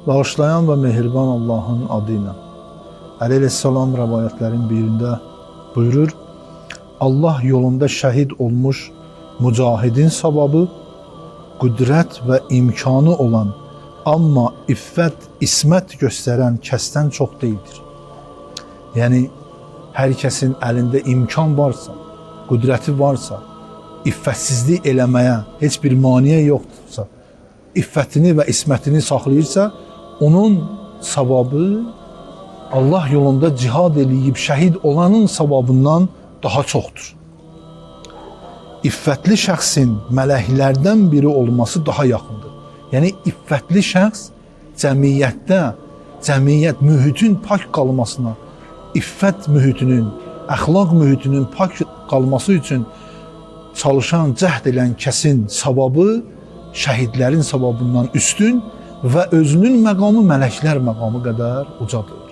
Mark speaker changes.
Speaker 1: Bağışlayan və mehriban Allahın adı ilə. Əli əleyhissalam rəvayətlərin birində buyurur, Allah yolunda şəhid olmuş mücahidin savabı qüdrət və imkanı olan, amma iffət, ismət göstərən kəsdən çox deyildir. Yəni, hər kəsin əlində imkan varsa, qüdrəti varsa, iffətsizlik eləməyə heç bir maniyə yoxdursa, iffətini və ismətini saxlayırsa, onun savabı Allah yolunda cihad eləyib şəhid olanın savabından daha çoxdur. İffətli şəxsin mələklərdən biri olması daha yaxındır. Yəni, iffətli şəxs cəmiyyət mühitin pak qalmasına, iffət mühitinin, əxlaq mühitinin pak qalması üçün çalışan, cəhd edən kəsin savabı şəhidlərin savabından üstün və özünün məqamı mələklər məqamı qədər ucadır.